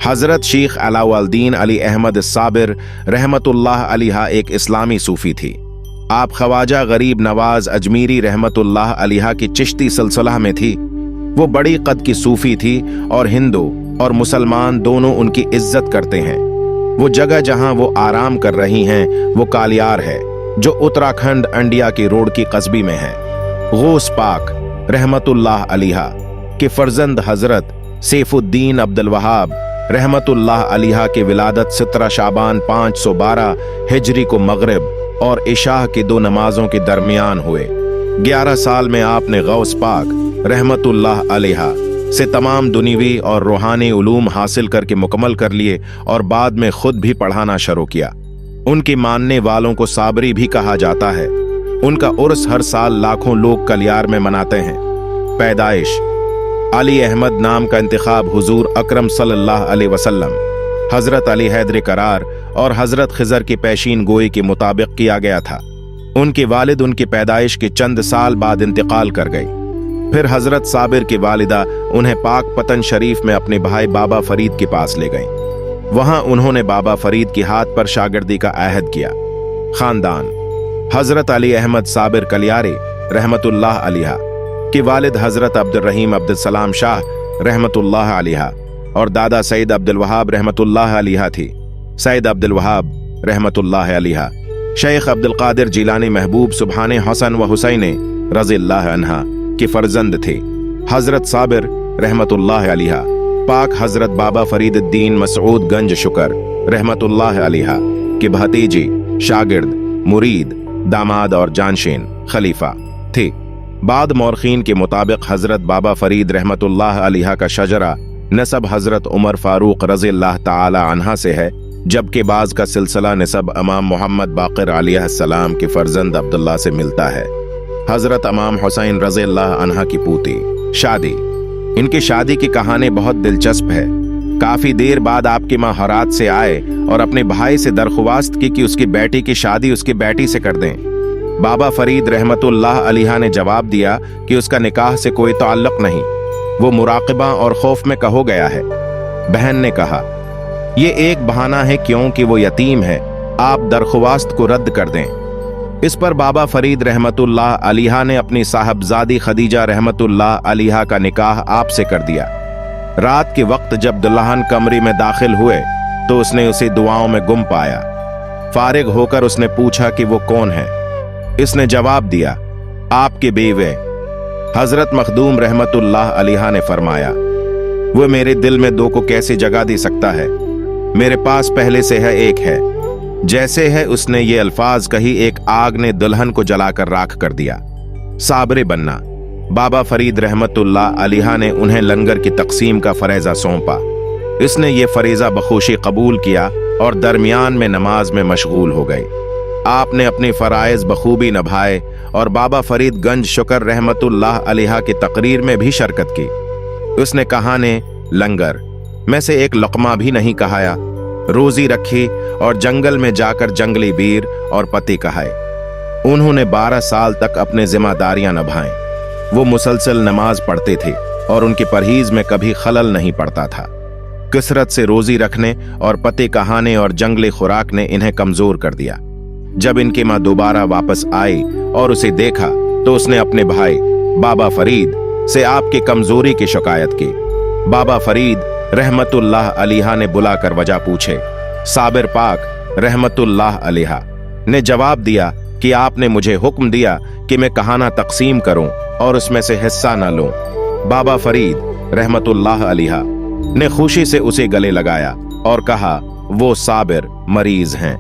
हज़रत शेख अलाउद्दीन अली अहमद साबिर रहमतुल्लाह अलैहा एक इस्लामी सूफ़ी थी। आप ख्वाजा गरीब नवाज अजमीरी रहमतुल्लाह अलैहा की चिश्ती सिलसिला में थी। वो बड़ी कद की सूफ़ी थी और हिंदू और मुसलमान दोनों उनकी इज्जत करते हैं। वो जगह जहां वो आराम कर रही हैं वो कालियार है, जो उत्तराखंड अंडिया की रोड की कस्बी में है। गौस पाक रहमतुल्लाह अलैहा के फर्जंद हज़रत सैफुद्दीन अब्दुल वहाब रहमतुल्लाह अलैहा की विलादत 17 शाबान 512 हिजरी को मगरिब और इशाह की 2 नमाजों के दरमियान हुए। 11 साल में आपने गौस पाक रहमतुल्लाह अलैहा से तमाम दुनियावी और रूहानी उलूम हासिल करके मुकम्मल कर लिए और बाद में खुद भी पढ़ाना शुरू किया। उनकी मानने वालों को साबरी भी कहा जाता है। उनका उर्स हर साल लाखों लोग कलियार में मनाते हैं। पैदाइश अली अहमद नाम का इंतखाब हुजूर अकरम सल्लल्लाहु अलैहि वसल्लम, हजरत अली हैदर करार और हजरत खिजर की पेशीन गोई के मुताबिक किया गया था। उनके वालिद उनकी पैदाइश के चंद साल बाद इंतकाल कर गई। फिर हजरत साबिर की वालिदा उन्हें पाक पतन शरीफ में अपने भाई बाबा फरीद के पास ले गईं। वहां उन्होंने बाबा फरीद के हाथ पर शागिर्दी का अहद किया। खानदान हजरत अली अहमद साबिर कलियारी रहमतुल्लाह अलैहा के वालिद हजरत अब्दुल रहीम अब्दुल सलाम शाह रहमतुल्लाह अलैहा और दादा सईद अब्दुल वहाब रहमतुल्लाह अलैहा थी। सईद अब्दुल वहाब रहमतुल्लाह अलैहा शेख अब्दुल कादिर जिलानी महबूब सुबहाने हसन व हुसैन रज़ियल्लाहु अन्हा के फर्जंद थे। हजरत साबिर रहमतुल्लाह अलैहा पाक हजरत बाबा फरीदुद्दीन मसऊद गंज शुकर रहमतुल्लाह अलैहा के भतीजी, शागिर्द, मुरीद, दामाद और जानशीन खलीफा थे। बाद मौरखीन के मुताबिक हजरत बाबा फरीद रहमतुल्लाह अलैहा का शजरा नसब हजरत उमर फारूक रज़ियल्लाहु ताला अन्हा से है, जबकि बाज का सिलसिला नसब इमाम मोहम्मद बाक़िर अलैहिस्सलाम के फर्जंद अब्दुल्ला से मिलता है। हजरत इमाम हुसैन रज़ियल्लाहु अन्हा की पूती शादी। इनकी शादी की कहानी बहुत दिलचस्प है। काफी देर बाद आपकी माँ हरात से आए और अपने भाई से दरख्वास्त की कि उसकी बेटी की शादी उसकी बेटी से कर दें। बाबा फरीद रहमतुल्लाह अलैहा ने जवाब दिया कि उसका निकाह से कोई ताल्लुक नहीं, वो मुराक़बा और खौफ में हो गया है। बहन ने कहा, ये एक बहाना है क्योंकि वो यतीम है, आप दरख्वास्त को रद्द कर दें। इस पर बाबा फरीद रहमतुल्लाह अलैहा ने अपनी साहबजादी खदीजा रहमतुल्लाह अलैहा का निकाह आपसे कर दिया। रात के वक्त जब दुल्हन कमरे में दाखिल हुए तो उसने उसे दुआओं में गुम पाया। फारिग होकर उसने पूछा कि वो कौन है। इसने जवाब दिया, आपके बेवे। हजरत मखदूम रहमतुल्लाह अलैहा ने फरमाया, वो मेरे दिल में 2 को कैसे जगह दे सकता है, मेरे पास पहले से है एक है। जैसे है उसने ये अल्फाज कही, एक आग ने दुल्हन को जलाकर राख कर दिया। साबरे बनना। बाबा फरीद रहमतुल्लाह अलैहा ने उन्हें लंगर की तकसीम का फरेजा सौंपा। इसने ये फरीजा बखुशी कबूल किया और दरमियान में नमाज में मशगूल हो गई। आपने अपने फराइज बखूबी निभाए और बाबा फरीद गंज शुकर रहमतुल्लाह अलैहा की तकरीर में भी शिरकत की। उसने कहाने लंगर में से एक लक़मा भी नहीं कहाया, रोजी रखी और जंगल में जाकर जंगली बीर और पति कहाए। उन्होंने 12 साल तक अपने जिम्मेदारियां निभाएं। वो मुसलसल नमाज पढ़ते थे और उनकी परहेज में कभी खलल नहीं पड़ता था। कसरत से रोजी रखने और पति कहाने और जंगली खुराक ने इन्हें कमजोर कर दिया। जब इनकी माँ दोबारा वापस आई और उसे देखा तो उसने अपने भाई बाबा फरीद से आपकी कमजोरी की शिकायत की। बाबा फरीद रहमतुल्लाह अलैहा ने बुलाकर वजह पूछे। साबिर पाक रहमतुल्लाह अलैहा ने जवाब दिया कि आपने मुझे हुक्म दिया कि मैं कहाना तकसीम करूं और उसमें से हिस्सा न लूं। बाबा फरीद रहमतुल्लाह अलैहा ने खुशी से उसे गले लगाया और कहा, वो साबिर मरीज हैं।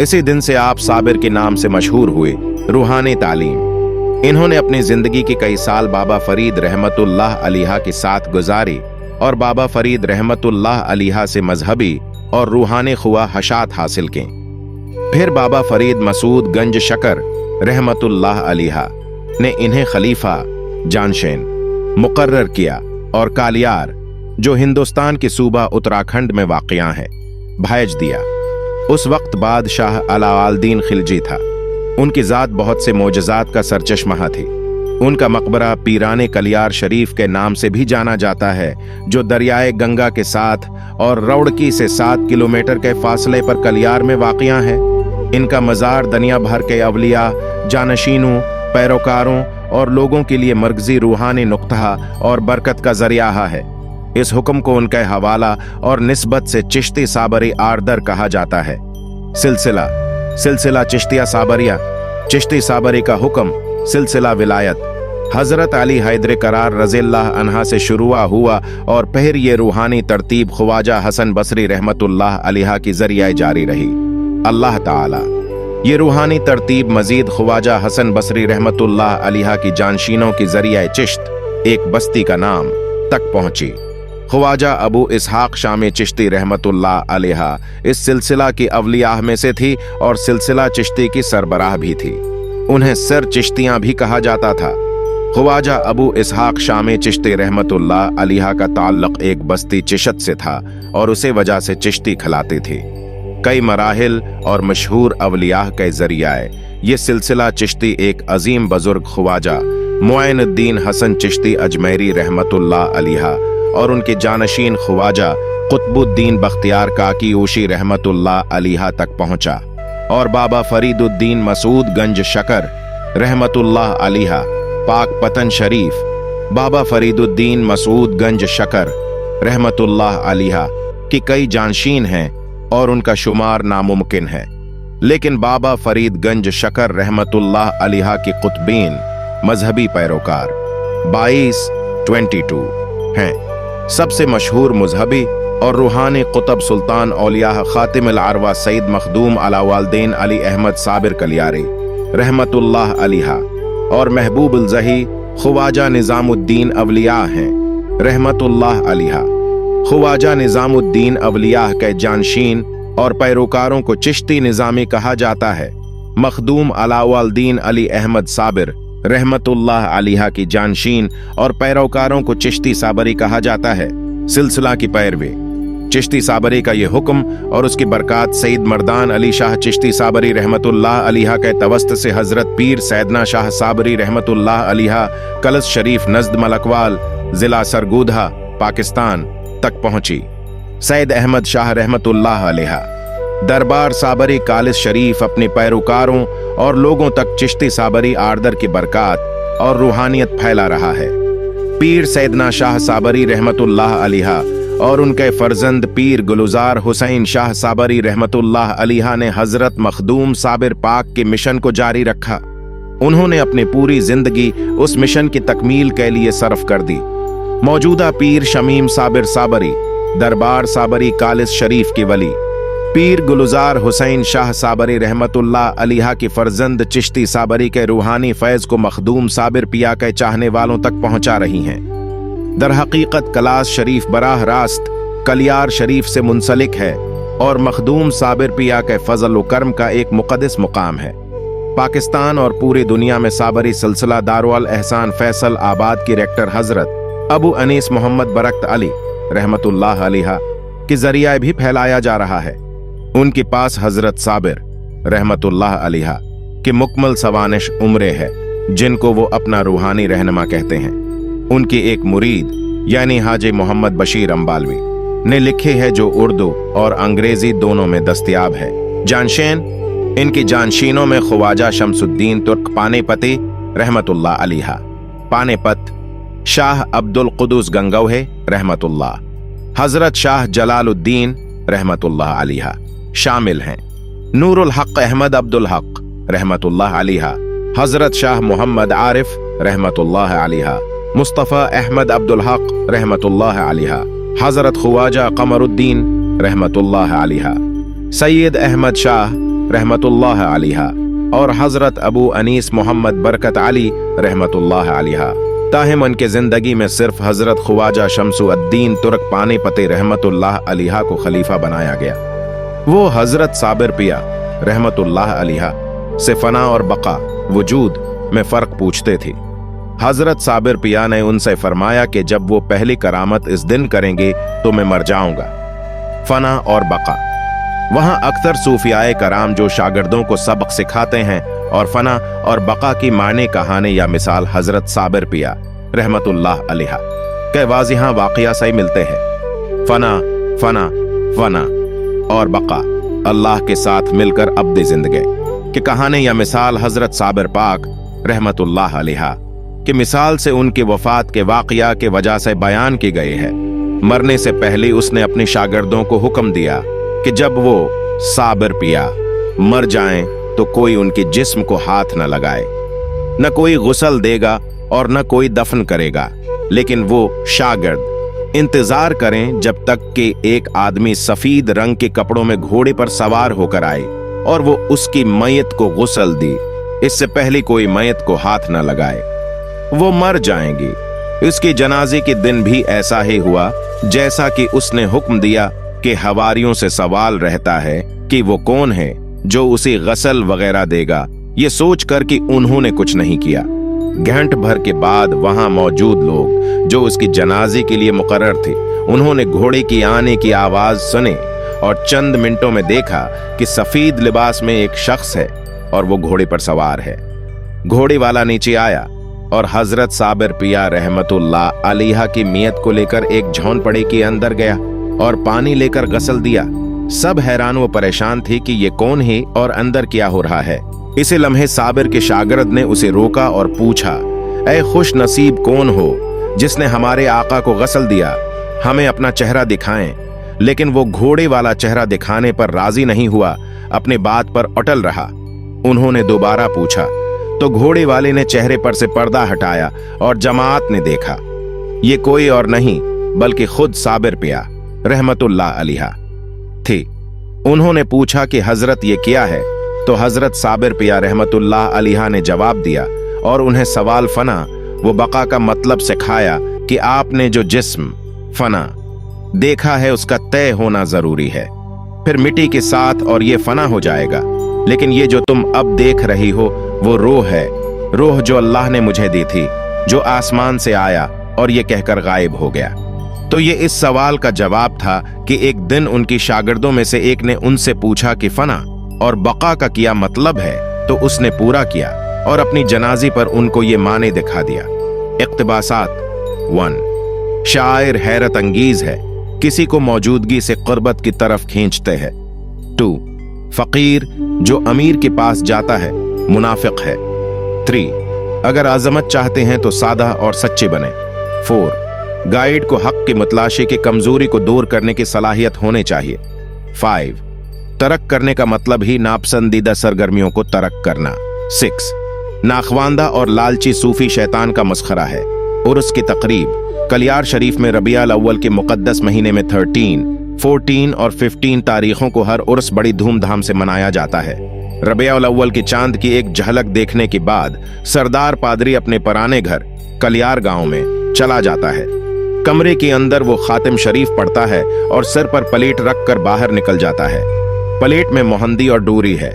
इसी दिन से आप साबिर के नाम से मशहूर हुए। रूहानी तालीम। इन्होंने अपनी जिंदगी के कई साल बाबा फरीद रहमतुल्लाह अलैहा के साथ गुजारी और बाबा फरीद रहमतुल्लाह अलैहा से मजहबी और रूहानी खुआ हशात हासिल की। फिर बाबा फरीद मसूद गंज शकर रहमतुल्लाह अलैहा ने इन्हें खलीफा जानशीन मुकर्रर किया और कालियार, जो हिंदुस्तान के सूबा उत्तराखंड में वाक़िया है, भेज दिया। उस वक्त बादशाह अलाउद्दीन खिलजी था। उनकी ज़ात बहुत से मोजज़ात का सरचश्मा थी। उनका मकबरा पीराने कलियार शरीफ के नाम से भी जाना जाता है, जो दरियाए गंगा के साथ और रौड़की से 7 किलोमीटर के फासले पर कलियार में वाक़िया है। इनका मज़ार दुनिया भर के अवलिया, जानशीनों, पैरोकारों और लोगों के लिए मरकजी रूहानी नुक्ता और बरकत का जरिया है। इस हुक्म को उनके हवाला और निस्बत से चिश्ती साबरी आर्दर कहा जाता है। सिलसिला चिश्तिया साबरिया, चिश्ती साबरी का हुक्म सिलसिला विलायत हजरत अली हैदर करार रज़ियल्लाहु अन्हा से शुरू हुआ और फिर ये रूहानी तरतीब ख्वाजा हसन बसरी रहमतुल्लाह अलैहा की जरिए जारी रही। अल्लाह ताला ये रूहानी तरतीब मजीद ख्वाजा हसन बसरी रहमतुल्लाह अलैहा की जानशीनों की जरिए चिश्त एक बस्ती का नाम तक पहुंची। ख्वाजा अबू इसहाक शामी चिश्ती रहमतुल्लाह अलैहा इस सिलसिला की अवलियाह में से थी और सिलसिला चिश्ती की सरबराह भी थी। उन्हें सर चिश्तियां भी कहा जाता था। ख्वाजा अबू इसहाक शामी चिश्ती रहमतुल्लाह अलैहा का ताल्लुक एक बस्ती चिशत से था और उसे वजह से चिश्ती खिलाते थे। कई मराहिल और मशहूर अवलियाह के जरिए ये सिलसिला चिश्ती एक अजीम बुजुर्ग ख्वाजा मुइनुद्दीन हसन चिश्ती अजमेरी रहमतुल्लाह अलैहा और उनके जानशीन ख्वाजा कुतुबुद्दीन बख्तियार काकी ओशी रहमतुल्लाह अलैहा तक पहुंचा और बाबा फरीदुद्दीन मसूद गंज शकर रहमतुल्लाह अलैहा पाक पतन शरीफ, बाबा फरीदुद्दीन मसूद गंज शकर रहमतुल्लाह अलैहा की कई जानशीन हैं और उनका शुमार नामुमकिन है। लेकिन बाबा फरीद गंज शकर रहमतुल्लाह अलैहा की कुतबीन मजहबी पैरोकार 22 हैं। सबसे मशहूर मजहबी और रूहानी कुतब सुल्तान औलिया खातिम अल-अरवा सईद मखदूम अलावालदीन अली अहमद साबिर कलियारी रहमतुल्लाह अलैहा और महबूब उल-ज़ही ख्वाजा निज़ामुद्दीन अवलिया हैं रहमतुल्लाह अलैहा। ख्वाजा निज़ामुद्दीन अवलिया के जानशीन और पैरोकारों को चिश्ती निज़ामी कहा जाता है। मखदूम अलावालदीन अली अहमद साबिर रहमतुल्लाह अलैहा की जानशीन और पैरोकारों को चिश्ती साबरी कहा जाता है। सिलसिला की पैरवी चिश्ती साबरी का ये हुक्म और उसकी बरकत सईद मर्दान अली शाह चिश्ती साबरी रहमतुल्लाह अलैहा के तवस्त से हजरत पीर सैदना शाह साबरी रहमतुल्लाह अलैहा कलश शरीफ नज़द मलकवाल जिला सरगोधा पाकिस्तान तक पहुंची। सैयद अहमद शाह रहमतुल्लाह अलैहा दरबार साबरी कालिस शरीफ अपने पैरोकारों और लोगों तक चिश्ती साबरी आर्दर की बरकत और रूहानियत फैला रहा है। पीर सैदना शाह साबरी रहमतुल्लाह अलैहा और उनके फर्जंद पीर गुलजार हुसैन शाह साबरी रहमतुल्लाह अलैहा ने हजरत मखदूम साबिर पाक के मिशन को जारी रखा। उन्होंने अपनी पूरी जिंदगी उस मिशन की तकमील के लिए सर्फ कर दी। मौजूदा पीर शमीम साबिर साबरी दरबार साबरी कालिस शरीफ की वली पीर गुलजार हुसैन शाह साबरी रहमतुल्लाह अलैहा की फर्जंद चिश्ती साबरी के रूहानी फैज को मखदूम साबिर पिया के चाहने वालों तक पहुंचा रही हैं। दर हकीकत कलास शरीफ बराह रास्त कलियार शरीफ से मुंसलिक है और मखदूम साबिर पिया के फजल व करम का एक मुक़द्दस मुकाम है। पाकिस्तान और पूरी दुनिया में साबरी सिलसिला दारुल एहसान फैसल आबाद की रेक्टर हजरत अबू अनीस मोहम्मद बरकत अली रहमतुल्लाह अलैहा के जरिए भी फैलाया जा रहा है। उनके पास हजरत साबिर रहमतुल्लाह अलैहा के मुकम्मल सवानिश उम्रे है, जिनको वो अपना रूहानी रहनुमा कहते हैं। उनकी एक मुरीद यानी हाजी मोहम्मद बशीर अम्बालवी ने लिखे है, जो उर्दू और अंग्रेजी दोनों में दस्तयाब है। जानशीन इनकी जानशीनों में ख्वाजा शमसुद्दीन तुर्क पानीपती रहमतुल्लाह अलैहा, पानीपत शाह अब्दुल कुदूस गंगौहे रहमतुल्लाह, हजरत शाह जलालुद्दीन रहमतुल्लाह अलैहा शामिल हैं। नूरुल हक अहमद अब्दुल हक रहमतुल्लाह अलैहा, हजरत शाह मोहम्मद आरिफ रहमतुल्लाह अलैहा, मुस्तफ़ा अहमद अब्दुल हक रहमतुल्लाह अलैहा, हजरत ख्वाजा कमरुद्दीन रहमतुल्लाह अलैहा, सैयद अहमद शाह रहमतुल्लाह अलैहा और हजरत अबू अनीस मोहम्मद बरकत अली रहमतुल्लाह अलैहा। ताहिम उनके जिंदगी में सिर्फ हजरत ख्वाजा शमसुद्दीन तुर्क पानीपती रहमतुल्लाह अलैहा को खलीफा बनाया गया। वो हजरत साबिर पिया रहमतुल्लाह अलैहा से फना और बका वजूद में फर्क पूछते थे। हजरत साबिर पिया ने उनसे फरमाया कि जब वो पहली करामत इस दिन करेंगे तो मैं मर जाऊंगा। फना और बका। वहां अक्सर सूफियाए कराम जो शागिर्दों को सबक सिखाते हैं और फना और बका की माने कहानी या मिसाल हजरत साबिर पिया रहमतुल्लाह अलैहा के वाज़िहा वाक़या से मिलते हैं। फना फना फना और बका अल्लाह के साथ मिलकर अब्द जिंदगी कि कहानी या मिसाल हजरत साबिर पाक रहमतुल्लाह अलैहा कि मिसाल से उनकी वफात के वाक़या के वजह से बयान की गई है। मरने से पहले उसने अपने शागिर्दों को हुक्म दिया कि जब वो साबिर पिया मर जाएं तो कोई उनके जिस्म को हाथ न लगाए, न कोई गुस्ल देगा और न कोई दफन करेगा, लेकिन वो शागिर्द इंतजार करें जब तक कि एक आदमी सफेद रंग के कपड़ों में घोड़े पर सवार होकर आए और वो उसकी मैयत को गुस्ल दी। इससे पहले कोई मैयत को हाथ न लगाए, वो मर जाएंगी। इसके जनाजे के दिन भी ऐसा ही हुआ जैसा कि उसने हुक्म दिया कि हवारियों से सवाल रहता है कि वो कौन है जो उसे गसल वगैरह देगा। ये सोचकर कि उन्होंने कुछ नहीं किया। घंटे भर के बाद वहां मौजूद लोग जो उसकी जनाजे के लिए मुकर्रर थे, उन्होंने घोड़े की आने की आवाज सुनी और चंद मिनटों में देखा कि सफेद लिबास में एक शख्स है और वो घोड़े पर सवार है। घोड़े वाला नीचे आया और हजरत साबिर पिया रहमतुल्लाह अलैहा की मियत को लेकर एक झोंपड़ी के अंदर गया और पानी लेकर गसल दिया। सब हैरान व परेशान थे कि ये कौन है और अंदर क्या हो रहा है। इसी लम्हे साबिर के शागिर्द ने उसे रोका और पूछा, ऐ खुश नसीब कौन हो जिसने हमारे आका को गसल दिया, हमें अपना चेहरा दिखाएं। लेकिन वो घोड़े वाला चेहरा दिखाने पर राजी नहीं हुआ, अपने बात पर अटल रहा। उन्होंने दोबारा पूछा तो घोड़े वाले ने चेहरे पर से पर्दा हटाया और जमात ने देखा ये कोई और नहीं बल्कि खुद साबिर पिया रहमतुल्लाह अलैहा थी। उन्होंने पूछा कि हजरत ये क्या है, तो हजरत साबिर पिया रहमतुल्लाह अलैहा ने जवाब दिया और उन्हें सवाल फना वो बका का मतलब सिखाया कि आपने जो जिस्म फना देखा है उसका तय होना जरूरी है, फिर मिट्टी के साथ और ये फना हो जाएगा। लेकिन ये जो तुम अब देख रही हो वो रूह है, रूह जो अल्लाह ने मुझे दी थी, जो आसमान से आया और ये कहकर गायब हो गया। तो ये इस सवाल का जवाब था कि एक दिन उनकी शागिर्दों में से एक ने उनसे पूछा कि फना और बका का क्या मतलब है, तो उसने पूरा किया और अपनी जनाजी पर उनको ये माने दिखा दिया। इक्तिबासात 1 शायर हैरत अंगीज है, किसी को मौजूदगी से कुर्बत की तरफ खींचते हैं। 2 फकीर जो अमीर के पास जाता है मुनाफिक है। 3 अगर आजमत चाहते हैं तो सादा और सच्चे बने। 4 गाइड को हक की मुतलाशी की कमजोरी को दूर करने की सलाहियत होने चाहिए। 5 तरक करने का मतलब ही नापसंदीदा सरगर्मियों को तरक करना। 6 नाखवांदा और लालची सूफी शैतान का मस्खरा है। उर्स की तकरीब कलियार शरीफ में रबियाल अव्वल के मुकद्दस महीने में 13, 14 और 15 तारीखों को हर उर्स बड़ी धूमधाम से मनाया जाता है। रबियाल अव्वल की चांद की एक झलक देखने के बाद सरदार पादरी अपने पुराने घर कलियार गांव में चला जाता है। कमरे के अंदर वो खातिम शरीफ पढ़ता है और सिर पर प्लेट रखकर बाहर निकल जाता है। प्लेट में मोहंदी और डूरी है।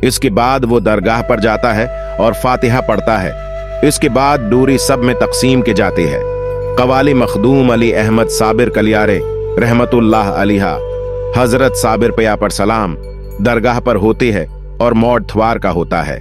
इसके बाद वो दरगाह पर जाता है और फातिहा पढ़ता है। इसके बाद डूरी सब में तकसीम की जाती है। कवाली मखदूम अली अहमद साबिर कलियारे रहमतुल्लाह अलैहा हजरत साबिर पिया पर सलाम दरगाह पर होती है और मौत थवार का होता है।